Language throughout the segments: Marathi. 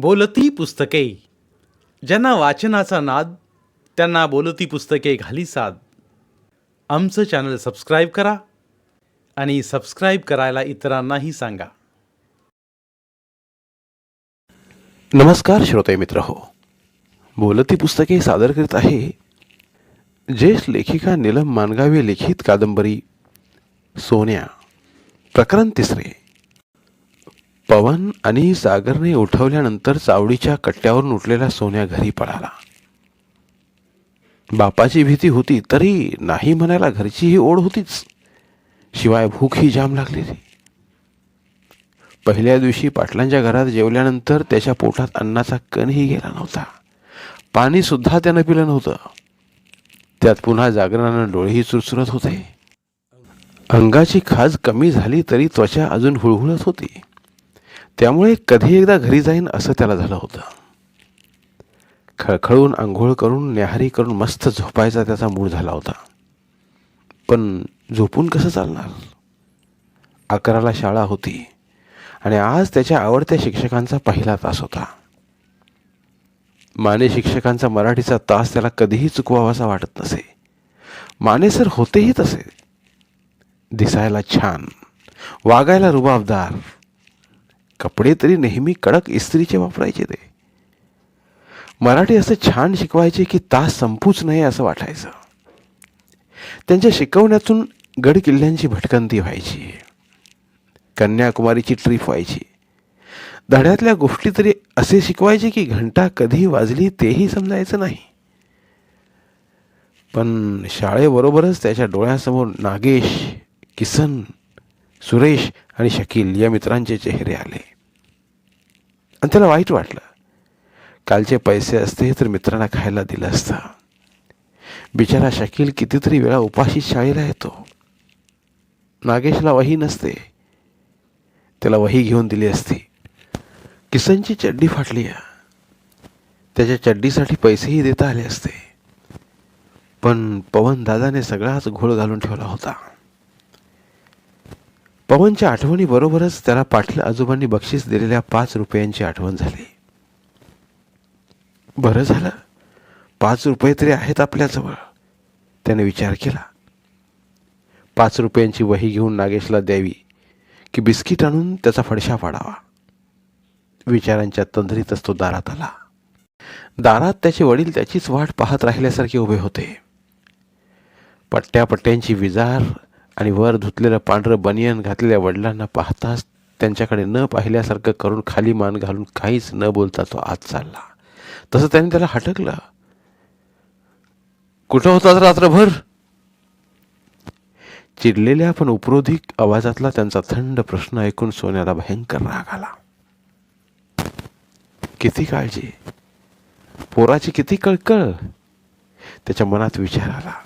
बोलती पुस्तके. ज्यांना वाचनाचा नाद त्यांना बोलती पुस्तके घाली साद. आमचं चॅनल सबस्क्राईब करा आणि सबस्क्राईब करायला इतरांनाही सांगा. नमस्कार श्रोते मित्र हो. बोलती पुस्तके सादर करीत आहे ज्येष्ठ लेखिका नीलम मानगावे लिखित कादंबरी सोन्या, प्रकरण 3. पवन आणि सागरने उठवल्यानंतर चावडीच्या कट्ट्यावरून उठलेला सोन्या घरी पळाला. बापाची भीती होती तरी नाही म्हणायला घरचीही ओढ होतीच, शिवाय भूकही जाम लागलेली. पहिल्या दिवशी पाटलांच्या घरात जेवल्यानंतर त्याच्या पोटात अन्नाचा कणही गेला नव्हता. पाणी सुद्धा त्यानं पिलं नव्हतं. त्यात पुन्हा जागरणानं डोळेही चुरचुरत होते. अंगाची खाज कमी झाली तरी त्वचा अजून हुळहुळत होती. त्यामुळे कधी एकदा घरी जाईन असं त्याला झालं होतं. खळखळून आंघोळ करून न्याहारी करून मस्त झोपायचा त्याचा मूड झाला होता. पण झोपून कसं चालणार? 11ला शाळा होती आणि आज त्याच्या आवडत्या शिक्षकांचा पहिला तास होता. माने शिक्षकांचा मराठीचा तास त्याला कधीही चुकवावासा वाटत नसे. माने सर होतेही तसे. दिसायला छान, वागायला रुबाबदार, कपडे तरी नेहमी कडक इस्त्रीचे वापरायचे. ते मराठी असं छान शिकवायचे की तास संपूच नये असं वाटायचं. त्यांच्या शिकवण्यातून गड किल्ल्यांची भटकंती व्हायची, कन्याकुमारीची ट्रिप व्हायची. धड्यातल्या गोष्टी तरी असे शिकवायचे की घंटा कधी वाजली तेही समजायचं नाही. पण शाळेबरोबरच त्याच्या डोळ्यासमोर नागेश, किसन, सुरेश आणि शकील या मित्रांचे चेहरे आले आणि त्याला वाईट वाटलं. कालचे पैसे असते तर मित्रांना खायला दिलं असतं. बिचारा शकील कितीतरी वेळा उपाशी शाळेला येतो. नागेशला वही नसते, त्याला वही घेऊन दिली असती. किसनची चड्डी फाटली, त्याच्या चड्डीसाठी पैसेही देता आले असते. पण पवन दादाने सगळाच घोळ घालून ठेवला होता. पवनच्या आठवणी बरोबरच त्याला पाटील आजोबांनी बक्षीस दिलेल्या 5 रुपयांची आठवण झाली. बरं झालं 5 रुपये तरी आहेत आपल्याजवळ, त्याने विचार केला. 5 रुपयांची वही घेऊन नागेशला द्यावी की बिस्किट आणून त्याचा फडशा पाडावा. विचारांच्या तंद्रीतच तो दारात आला. दारात त्याचे वडील त्याचीच वाट पाहत राहिल्यासारखे उभे होते. पट्ट्यांची विजार आणि वर धुतलेलं पांढरं बनियन घातलेल्या वडिलांना पाहताच त्यांच्याकडे न पाहिल्यासारखं करून खाली मान घालून काहीच न बोलता तो आत चालला. तसं त्याने त्याला हटकलं. कुठं होतास रात्रभर? चिडलेल्या पण उपरोधिक आवाजातला त्यांचा थंड प्रश्न ऐकून सोन्याला भयंकर राग आला. किती काळजी, पोराची किती कळकळ. त्याच्या मनात विचार आला.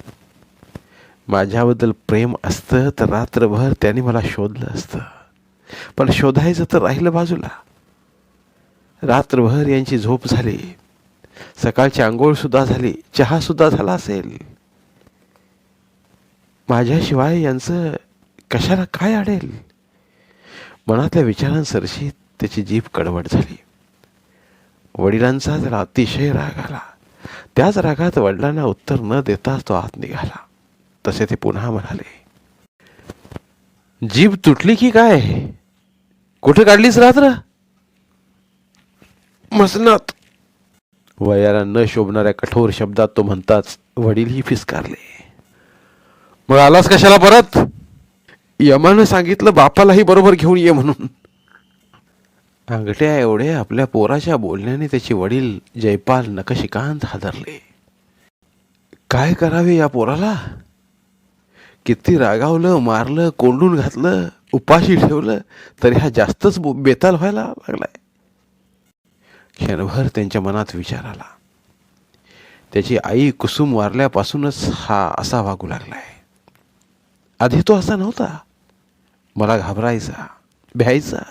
माझ्याबद्दल प्रेम असतं तर रात्रभर त्याने मला शोधलं असतं. पण शोधायचं तर राहिलं बाजूला. रात्रभर यांची झोप झाली, सकाळची आंघोळ सुद्धा झाली, चहा सुद्धा झाला असेल. माझ्याशिवाय यांचं कशाला काय अडेल? मनातल्या विचारांसरशी त्याची जीभ कडवट झाली. वडिलांचा त्याला अतिशय राग आला. त्याच रागात वडिलांना उत्तर न देताच तो आत निघाला. तसे ते पुन्हा म्हणाले, जीभ तुटली की काय? कुठे काढलीस रात्र? मसनात. वयाला न शोभणाऱ्या कठोर शब्दात तो म्हणताच वडीलही फिसकारले. मग आलास कशाला परत? यमानं सांगितलं बापालाही बरोबर घेऊन ये म्हणून. अंगठ्या एवढे आपल्या पोराच्या बोलण्याने त्याचे वडील जयपाल नखशिकांत हादरले. काय करावे या पोराला? किती रागावलं, मारलं, कोंडून घातलं, उपाशी ठेवलं तरी हा जास्तच बेताल व्हायला लागलाय. क्षणभर त्यांच्या मनात विचार आला. त्याची आई कुसुम वारल्यापासूनच हा असा वागू लागलाय. आधी तो असा नव्हता. मला घाबरायचा, भ्यायचा.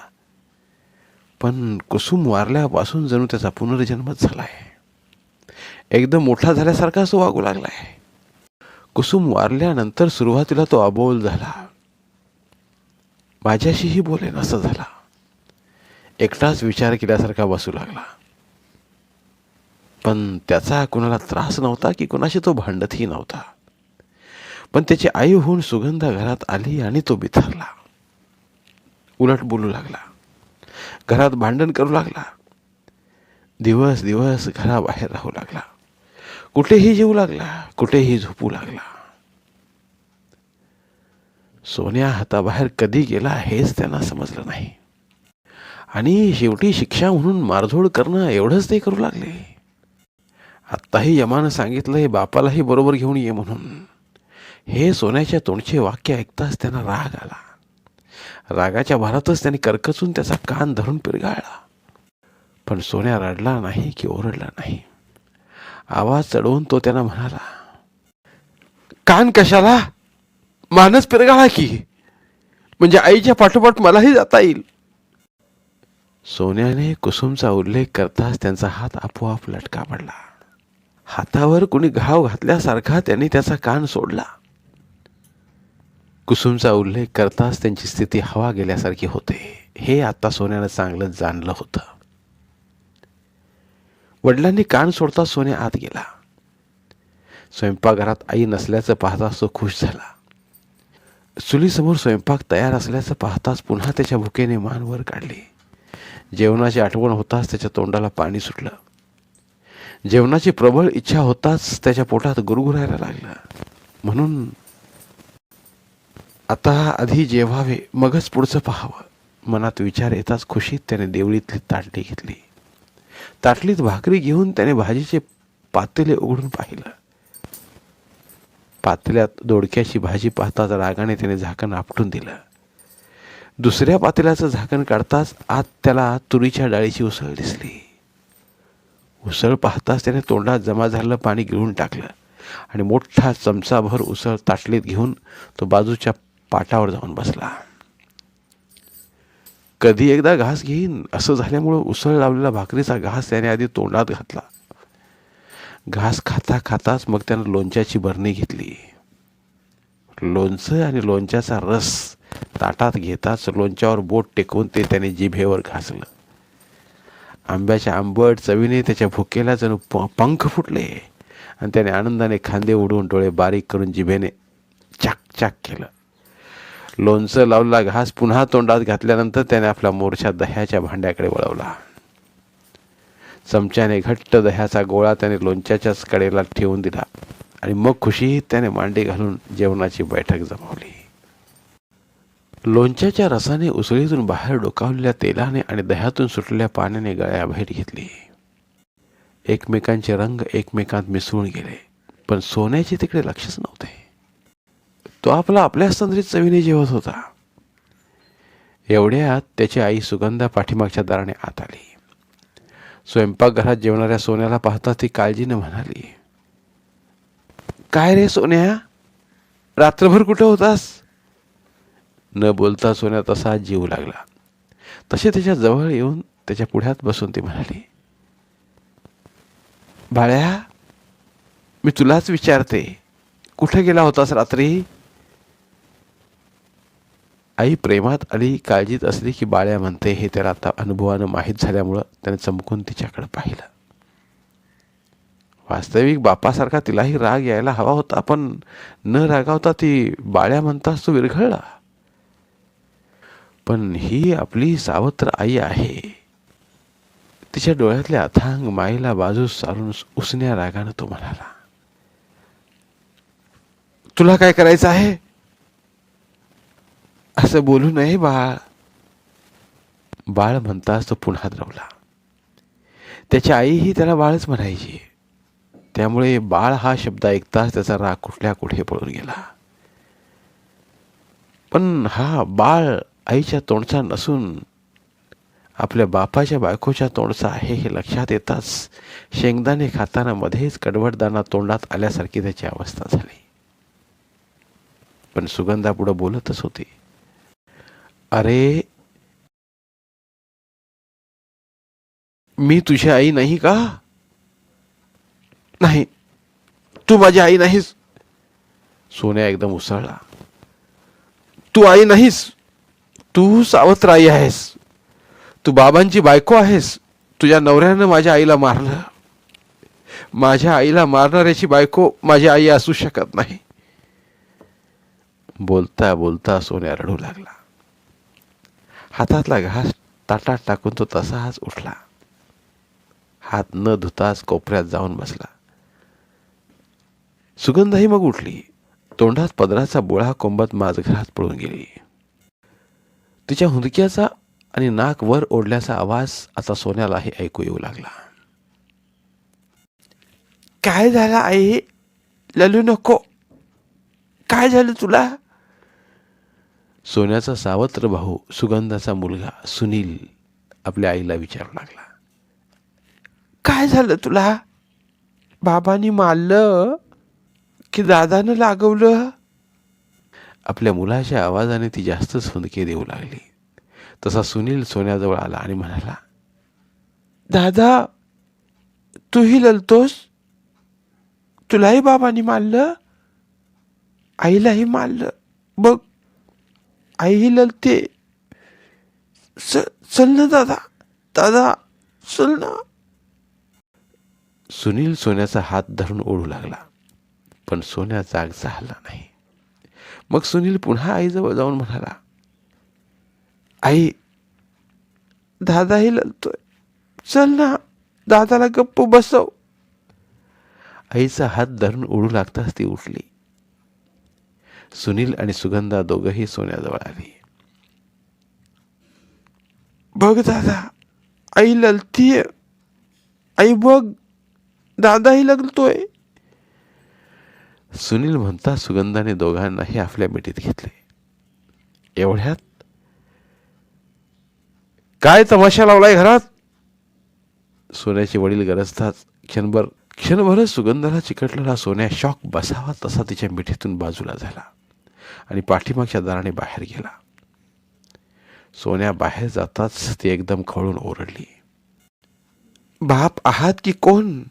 पण कुसुम वारल्यापासून जणू त्याचा पुनर्जन्मच झालाय. एकदम मोठा झाल्यासारखा तो वागू लागलाय. कुसुम वारल्यानंतर सुरुवातीला तो अबोल झाला, माझ्याशीही बोलेन असं झाला. एकटाच विचार केल्यासारखा बसू लागला. पण त्याचा कुणाला त्रास नव्हता की कुणाशी तो भांडतही नव्हता. पण त्याची आई होऊन सुगंधा घरात आली आणि तो बिथरला. उलट बोलू लागला, घरात भांडण करू लागला, दिवस दिवस घराबाहेर राहू लागला, कुठेही जेवू लागला, कुठेही झोपू लागला. सोन्या हाताबाहेर कधी गेला हेच त्यांना समजलं नाही. आणि शेवटी शिक्षा म्हणून मारझोड करणं एवढंच ते करू लागले. आत्ताही यमानं सांगितलंय बापालाही बरोबर घेऊन ये म्हणून. हे सोन्याच्या तोंडचे वाक्य ऐकताच त्यांना राग आला. रागाच्या भरातच त्यांनी करकचून त्याचा कान धरून पिरगाळला. पण सोन्या रडला नाही की ओरडला नाही. आवाज चढवून तो त्यांना म्हणाला, कान कशाला, मानच पिरगाळा की, म्हणजे आईच्या पाठोपाठ मलाही जाता येईल. सोन्याने कुसुमचा उल्लेख करताच त्यांचा हात आपोआप लटका पडला. हातावर कुणी घाव घातल्यासारखा त्यांनी त्याचा कान सोडला. कुसुमचा उल्लेख करताच त्यांची स्थिती हवा गेल्यासारखी होते हे आता सोन्यानं चांगलं जाणलं होतं. वडिलांनी कान सोडता सोन्या आत गेला. स्वयंपाकघरात आई नसल्याचं पाहताच तो खुश झाला. चुलीसमोर स्वयंपाक तयार असल्याचं पाहताच पुन्हा त्याच्या भुकेने मान वर काढली. जेवणाची आठवण होताच त्याच्या तोंडाला पाणी सुटलं. जेवणाची प्रबळ इच्छा होताच त्याच्या पोटात गुरगुरायला लागलं. म्हणून आता आधी जेवावे मगच पुढचं पाहावं मनात विचार येताच खुशीत त्याने देवळीतली ताटली घेतली. ताटलीत भाकरी घेऊन त्याने भाजीचे पातेले उघडून पाहिलं. पातेल्यात दोडक्याची भाजी पाहताच रागाने त्याने झाकण आपटून दिलं. दुसऱ्या पातेल्याचं झाकण काढताच आत त्याला तुरीच्या डाळीची उसळ दिसली. उसळ पाहताच त्याने तोंडात जमा झालेलं पाणी गिळून टाकलं आणि मोठा चमचाभर उसळ ताटलीत घेऊन तो बाजूच्या पाटावर जाऊन बसला. कधी एकदा घास घेईन असं झाल्यामुळं उसळ लावलेला भाकरीचा घास त्याने आधी तोंडात घातला. घास खाता खाताच मग त्यानं लोणच्याची बरणी घेतली. लोणचं आणि लोणच्याचा रस ताटात घेताच लोणच्यावर बोट टेकवून ते त्याने जिभेवर घासलं. आंब्याच्या आंबट चवीने त्याच्या भुकेला जणू पंख फुटले आणि त्याने आनंदाने खांदे उडवून डोळे बारीक करून जिभेने चाक चाक केलं. लोणचं लावलेला घास पुन्हा तोंडात घातल्यानंतर त्याने आपला मोर्चा दह्याच्या भांड्याकडे वळवला. चमच्याने घट्ट दह्याचा गोळा त्याने लोणच्याच्याच कडेला ठेवून दिला आणि मग खुशीत त्याने मांडी घालून जेवणाची बैठक जमवली. लोणच्याच्या रसाने उसळीतून बाहेर डोकावलेल्या तेलाने आणि दह्यातून सुटलेल्या पाण्याने गळ्याबाहेर घेतली. एकमेकांचे रंग एकमेकांत मिसळून गेले. पण सोन्याचे तिकडे लक्षच नव्हते. तो आपल्या संद्रीत चवीने जेवत होता. एवढ्यात त्याची आई सुगंधा पाठीमागच्या दाराने आत आली. स्वयंपाकघरात जेवणाऱ्या सोन्याला पाहता ती काळजीने म्हणाली, काय रे सोन्या, रात्रभर कुठं होतास? न बोलता सोन्या तसा जीव लागला. तसे त्याच्या जवळ येऊन त्याच्या पुढ्यात बसून ती म्हणाली, बाळ्या, मी तुलाच विचारते, कुठे गेला होतास रात्री? आई प्रेमात आली, काळजीत असली की बाळ्या म्हणते हे त्याला आता अनुभवानं माहीत झाल्यामुळं त्याने चमकून तिच्याकडे पाहिलं. वास्तविक बापासारखा तिलाही राग यायला हवा होता, पण न रागावता ती बाळ्या म्हणताच तो विरघळला. पण ही आपली सावत्र आई आहे. तिच्या डोळ्यातल्या अथांग माईला बाजूस सारून उसण्या रागानं तो म्हणाला, तुला काय करायचं आहे? असं बोलू नये बाळ. बाळ म्हणताच तो पुन्हा द्रवला. त्याची आईही त्याला बाळच म्हणायची. त्यामुळे बाळ हा शब्द ऐकताच त्याचा राग कुठल्या कुठे पळून गेला. पण हा बाळ आईच्या तोंडचा नसून आपल्या बापाच्या बायकोच्या तोंडचा आहे हे लक्षात येताच शेंगदाणे खाताना मध्येच कडवटदाणा तोंडात आल्यासारखी त्याची अवस्था झाली. पण सुगंधा पुढे बोलतच होती, अरे मी तुझी आई नाही का? नाही, तू माझी आई नाहीस. सोन्या एकदम उसळला. तू आई नाहीस, तू सावत्र आई आहेस. तू बाबांची बायको आहेस. तुझ्या नवऱ्यानं माझ्या आईला मारलं. माझ्या आईला मारणाऱ्याची बायको माझी आई असू शकत नाही. बोलता बोलता सोन्या रडू लागला. हातातला घास ताटात टाकून तो तसाच उठला. हात न धुताच कोपऱ्यात जाऊन बसला. सुगंधाही मग उठली. तोंडात पदराचा बोळा कोंबत माझघरात पळून गेली. तिच्या हुंदक्याचा आणि नाक वर ओढल्याचा आवाज आता सोन्यालाही ऐकू येऊ लागला. काय झालं आई? ललू नको. काय झालं तुला? सोन्याचा सावत्र भाऊ सुगंधाचा मुलगा सुनील आपल्या आईला विचारू लागला. काय झालं तुला? बाबांनी मारलं की दादानं लागवलं? आपल्या मुलाच्या आवाजाने ती जास्तच हुंदके देऊ लागली. तसा सुनील सोन्याजवळ आला आणि म्हणाला, दादा तूही ललतोस? तुलाही बाबांनी मारलं? आईलाही मारलं बघ. आईही ललते. चल ना दादा, दादा चल ना. सुनील सोन्याचा हात धरून ओढू लागला, पण सोन्या जागचा हलला नाही. मग सुनील पुन्हा आईजवळ जाऊन म्हणाला, आई दादाही ललतोय. चल ना, दादाला गप्प बसव. आईचा हात धरून ओढू लागताच ती उठली. सुनील आणि सुगंधा दोघंही सोन्याजवळ आली. बघ दादा, आई ललतीये. आई बघ, दादाही ललतोय. सुनील म्हणता सुगंधाने दोघांनाही आपल्या मिठीत घेतले. एवढ्यात काय तमाशा लावलाय घरात? सोन्याचे वडील गरजतात. क्षणभरच सुगंधाला चिकटलेला सोन्या शॉक बसावा तसा तिच्या मिठीतून बाजूला झाला आणि पाठीमागच्या दाराने बाहेर गेला. सोन्या बाहेर जाताच ती एकदम खवळून ओरडली, बाप आहात की कोण?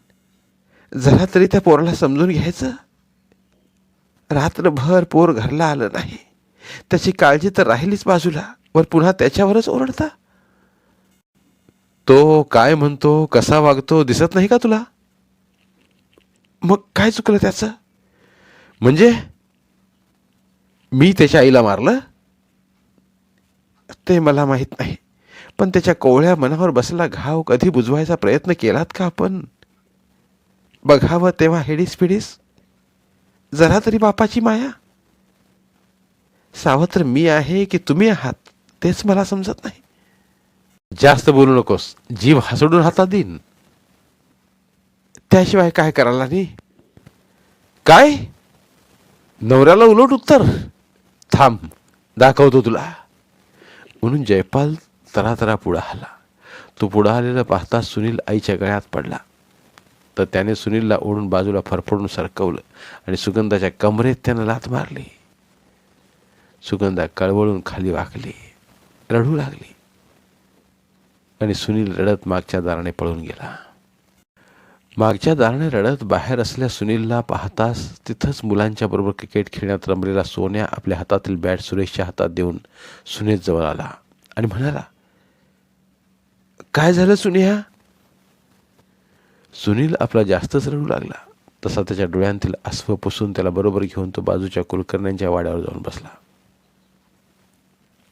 जरा तरी त्या पोराला समजून घ्यायचं. रात्रभर पोर घरला आलं नाही, त्याची काळजी तर राहिलीच बाजूला, वर पुन्हा त्याच्यावरच ओरडता. तो काय म्हणतो, कसा वागतो दिसत नाही का तुला? मग काय चुकलं त्याचं? म्हणजे मी त्याच्या आईला मारलं? ते मला माहित नाही, पण त्याच्या कोवळ्या मनावर बसलेला घाव कधी बुजवायचा प्रयत्न केलात का आपण? बघावं तेव्हा हेडीस पिडीस. जरा तरी बापाची माया. सावत्र मी आहे की तुम्ही आहात तेच मला समजत नाही. जास्त बोलू नकोस, जीव हसडून हातात देईन. त्याशिवाय काय करायला नाही? काय? नवऱ्याला उलट उत्तर? थांब, दाखवतो तुला. म्हणून जयपाल तरातरा पुढं आला. तो पुढं आलेला पाहता सुनील आईच्या गळ्यात पडला. तर त्याने सुनीलला ओढून बाजूला फरफडून सरकवलं आणि सुगंधाच्या कमरेत त्यानं लाथ मारली. सुगंधा कळवळून खाली वाकली, रडू लागली आणि सुनील रडत मागच्या दाराने पळून गेला. मागच्या दाराने रडत बाहेर असलेल्या सुनीलला पाहताच तिथंच मुलांच्या बरोबर क्रिकेट खेळण्यात रमलेला सोन्या आपल्या हातातील बॅट सुरेशच्या हातात देऊन सुनील जवळ आला आणि म्हणाला, काय झालं सुनिया? सुनील आपला जास्तच रडू लागला. तसा त्याच्या डोळ्यांतील अस्व पुसून त्याला बरोबर घेऊन तो बाजूच्या कुलकर्ण्यांच्या वाड्यावर जाऊन बसला.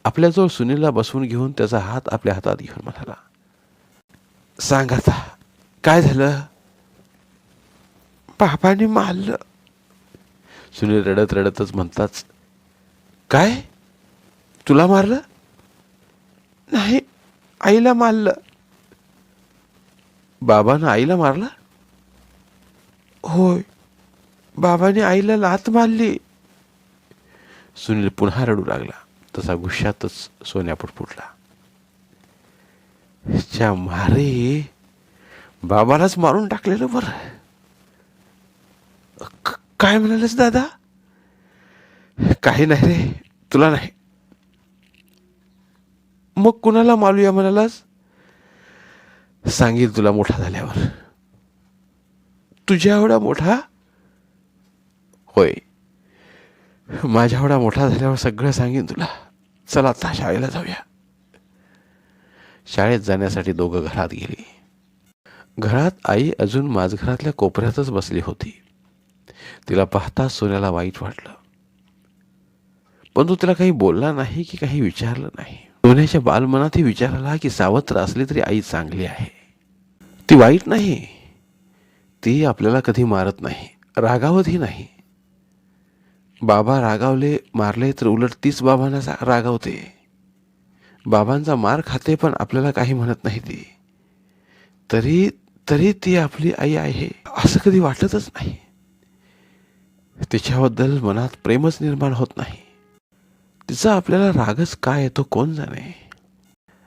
आपल्याजवळ सुनीलला बसवून घेऊन त्याचा हात आपल्या हातात घेऊन म्हणाला, सांग आता काय झालं? बाबांनी मारलं. सुनील रडत रडतच म्हणताच, काय? तुला मारलं? नाही, आईला मारलं. बाबानं आईला मारलं? होय, बाबाने आईला लाथ मारली. सुनील पुन्हा रडू लागला. तसा गुस्सातच सोन्या पुटपुटला, च्या मारे बाबालाच मारून टाकलेलं बरं. काय म्हणालस दादा? काही नाही रे, तुला नाही. मग कुणाला मारूया म्हणालास? सांगेल तुला मोठा झाल्यावर. तुझ्या एवढा मोठा? होय, माझ्या एवढा मोठा झाल्यावर सगळं सांगेन तुला. चला आता शाळेला जाऊया. शाळेत जाण्यासाठी दोघं घरात गेली. घरात आई अजून माझघरातल्या कोपऱ्यातच बसली होती. तिला पाहताच सोन्याला वाईट वाटलं, पण तो तिला काही बोलला नाही की काही विचारलं नाही. सोन्याच्या बालमनातही विचार आला की सावत्र असली तरी आई चांगली आहे, ती वाईट नाही. ती आपल्याला कधी मारत नाही, रागावतही नाही. बाबा रागावले, मारले तर उलट तीच बाबांना रागावते. बाबांचा मार खाते पण आपल्याला काही म्हणत नाही ती. तरी तरी ती आपली आई आहे असं कधी वाटतच नाही. तिच्याबद्दल मनात प्रेमच निर्माण होत नाही. तिचा आपल्याला रागच काय येतो कोण जाणे.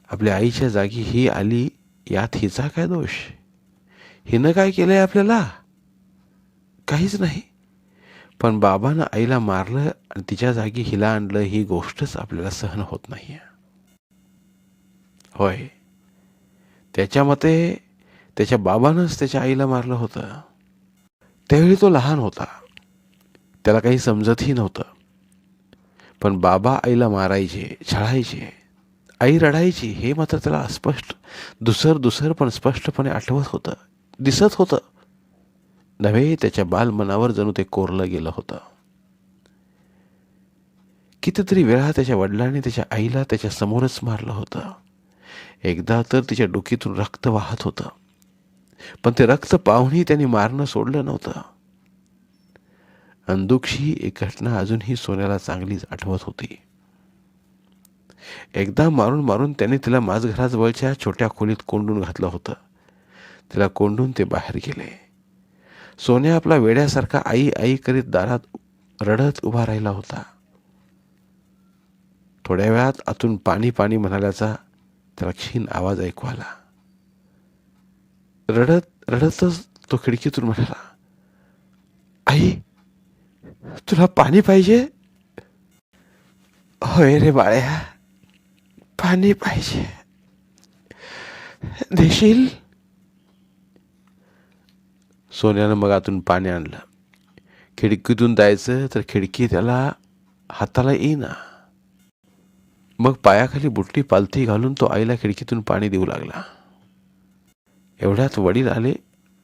आपल्या आईच्या जागी ही आली, यात हिचा काय दोष? हिनं काय केलंय आपल्याला? काहीच नाही. पण बाबानं आईला मारलं आणि तिच्या जागी हिला आणलं, ही गोष्टच आपल्याला सहन होत नाही. होय, त्याच्या मते त्याच्या बाबानंच त्याच्या आईला मारलं होतं. त्यावेळी तो लहान होता, त्याला काही समजतही नव्हतं. पण बाबा आईला मारायचे, छळायचे, आई रडायची हे मात्र त्याला अस्पष्ट दुसर पण स्पष्टपणे आठवत होतं, दिसत होतं. नव्हे, त्याच्या बालमनावर जणू ते कोरलं गेलं होतं. कितीतरी वेळा त्याच्या वडिलांनी त्याच्या आईला त्याच्या समोरच मारलं होतं. एकदा तर तिच्या डोकीतून रक्त वाहत होतं, पण ते रक्त पाहूनही त्यांनी मारणं सोडलं नव्हतं. अंदुकशी एक घटना अजूनही सोन्याला चांगलीच आठवत होती. एकदा मारून मारून त्याने तिला माझघराजवळच्या छोट्या खोलीत कोंडून घातलं होतं. तिला कोंडून ते बाहेर गेले. सोन्या आपला वेड्यासारखा आई आई करीत दारात रडत उभा राहिला होता. थोड्या वेळात आतून पाणी पाणी म्हणाल्याचा त्याला क्षीण आवाज ऐकू आला. रडत रडतच तो खिडकीतून म्हणाला, आई, तुला पाणी पाहिजे? होय रे बाळ्या, पाणी पाहिजे, देशील? सोन्यानं मग आतून पाणी आणलं. खिडकीतून जायचं तर खिडकी त्याला हाताला येईना. मग पायाखाली बुट्टी पालथी घालून तो आईला खिडकीतून पाणी देऊ लागला. एवढ्यात वडील आले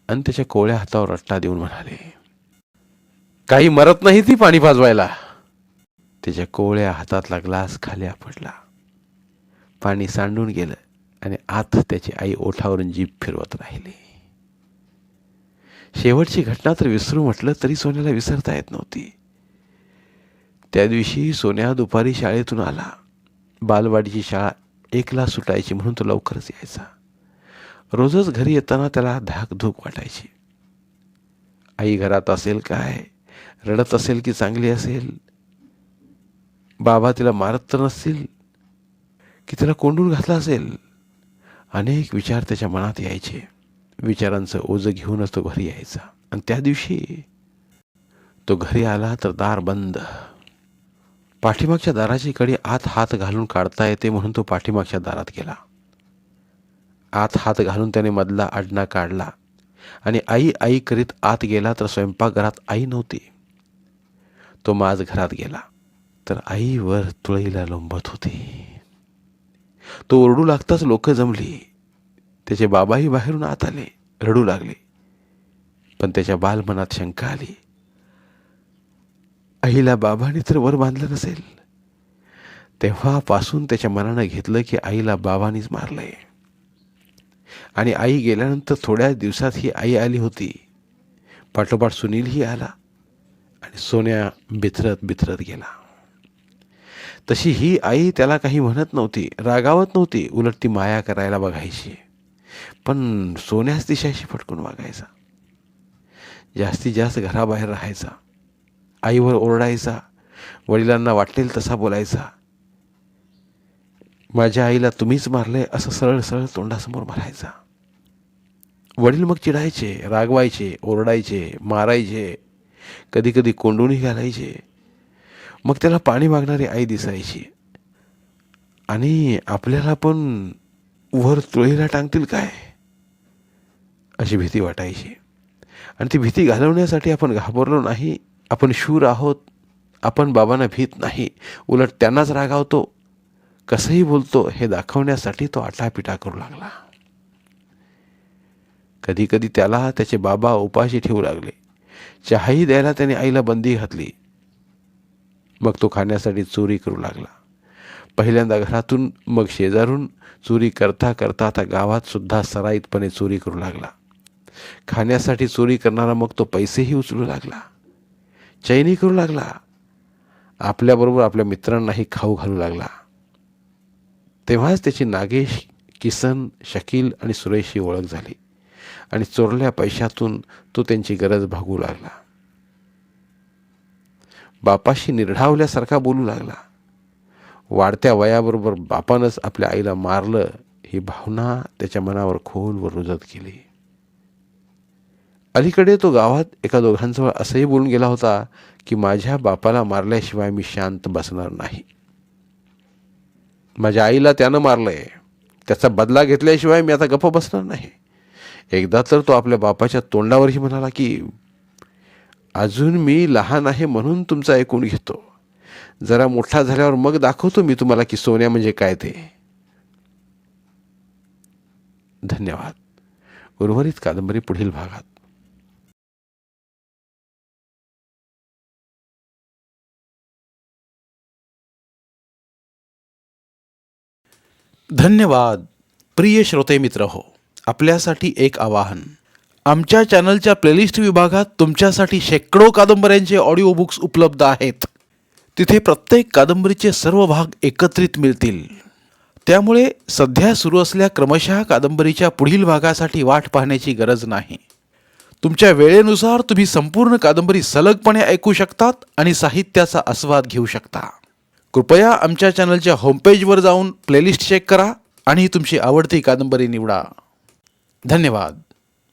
आणि त्याच्या कोवळ्या हातावर रट्टा देऊन म्हणाले, काही मरत नाही ती पाणी पाजवायला. त्याच्या कोवळ्या हातातला ग्लास खाली आपटला. पाणी सांडून गेलं आणि आत त्याची आई ओठावरून जीभ फिरवत राहिली. शेवटची घटना तर विसरू म्हटलं तरी सोन्याला विसरता येत नव्हती. त्या दिवशी सोन्या दुपारी शाळेतून आला. बालवाडीची शाळा 1ला सुटायची म्हणून तो लवकरच यायचा. रोजच घरी येताना त्याला धाकधूक वाटायची. आई घरात असेल काय, रडत असेल की चांगली असेल? बाबा तिला मारत तर नसतील की तिला कोंडून घातला असेल? अनेक विचार त्याच्या मनात यायचे. विचारांचं ओझं घेऊनच तो घरी यायचा. आणि त्या दिवशी तो घरी आला तर दार बंद. पाठीमागच्या दाराची कडी आत हात घालून काढता येते म्हणून तो पाठीमागच्या दारात गेला. आत हात घालून त्याने मधला आडना काढला आणि आई आई करीत आत गेला तर स्वयंपाकघरात आई नव्हती. तो माझ घरात गेला तर आई वर तुळईला लोंबत होती. तो ओरडू लागताच लोक जमली. त्याचे बाबाही बाहेरून आत आले, रडू लागले. पण त्याच्या बालमनात शंका आली, आईला बाबांनी तर वर बांधलं नसेल? तेव्हापासून त्याच्या मनानं घेतलं की आईला बाबांनीच मारलंय. आणि आई गेल्यानंतर थोड्या दिवसात ही आई आली होती. पाठोपाठ सुनीलही आला आणि सोन्या बिथरत बिथरत गेला. तशी ही आई त्याला काही म्हणत नव्हती, रागावत नव्हती, उलट ती माया करायला बघायची. पण सोन्याच दिशाशी फटकून वागायचा. जास्तीत जास्त घराबाहेर राहायचा. आईवर ओरडायचा, वडिलांना वाटेल तसा बोलायचा. माझ्या आईला तुम्हीच मारले असं सरळ सरळ तोंडासमोर म्हणायचा. वडील मग चिडायचे, रागवायचे, ओरडायचे, मारायचे, कधी कधी कोंडूनही घालायचे. मग त्याला पाणी मागणारी आई दिसायची आणि आपल्याला पण वर तुळईला टांगतील काय अशी भीती वाटायची. आणि ती भीती घालवण्यासाठी आपण घाबरलो नाही, आपण शूर आहोत, आपण बाबांना भीत नाही, उलट त्यांनाच रागावतो. कसंही बोलतो हे दाखवण्यासाठी तो आटापिटा करू लागला. कधी कधी त्याला त्याचे बाबा उपाशी ठेवू लागले. चहाही द्यायला त्याने आईला बंदी घातली. मग तो खाण्यासाठी चोरी करू लागला. पहिल्यांदा घरातून, मग शेजारून. चोरी करता करता आता गावात सुद्धा सराईतपणे चोरी करू लागला. खाण्यासाठी चोरी करणारा मग तो पैसेही उचलू लागला. चैनी करू लागला. आपल्याबरोबर आपल्या मित्रांनाही खाऊ घालू लागला. तेव्हाच त्याची नागेश, किसन, शकील आणि सुरेशची ओळख झाली आणि चोरल्या पैशातून तो त्यांची गरज भागवू लागला. बापाशी निर्ढावल्यासारखा बोलू लागला. वाढत्या वयाबरोबर बापानंच आपल्या आईला मारलं ही भावना त्याच्या मनावर खोलवर रुजत गेली. अलीकडे तो गावात एका दोघांजवळ असंही बोलून गेला होता की माझ्या बापाला मारल्याशिवाय मी शांत बसणार नाही. माझ्या आईला त्यानं मारलंय, त्याचा बदला घेतल्याशिवाय मी आता गप्प बसणार नाही. एकदा तर तो आपल्या बापाच्या तोंडावरही म्हणाला की अजून मी लहान आहे म्हणून तुमचं ऐकून घेतो, जरा मोठा झाल्यावर मग दाखवतो मी तुम्हाला की सोन्या म्हणजे काय ते. धन्यवाद. उर्वरित कादंबरी पुढील भागात. धन्यवाद. प्रिय श्रोते मित्र हो, आपल्यासाठी एक आवाहन. आमच्या चॅनलच्या प्लेलिस्ट विभागात तुमच्यासाठी शेकडो कादंबऱ्यांचे ऑडिओ बुक्स उपलब्ध आहेत. तिथे प्रत्येक कादंबरीचे सर्व भाग एकत्रित मिळतील. त्यामुळे सध्या सुरू असलेल्या क्रमशः कादंबरीच्या पुढील भागासाठी वाट पाहण्याची गरज नाही. तुमच्या वेळेनुसार तुम्ही संपूर्ण कादंबरी सलगपणे ऐकू शकतात आणि साहित्याचा आस्वाद घेऊ शकता. कृपया आमच्या चॅनलच्या होमपेजवर जाऊन प्लेलिस्ट चेक करा आणि तुमची आवडती कादंबरी निवडा. धन्यवाद.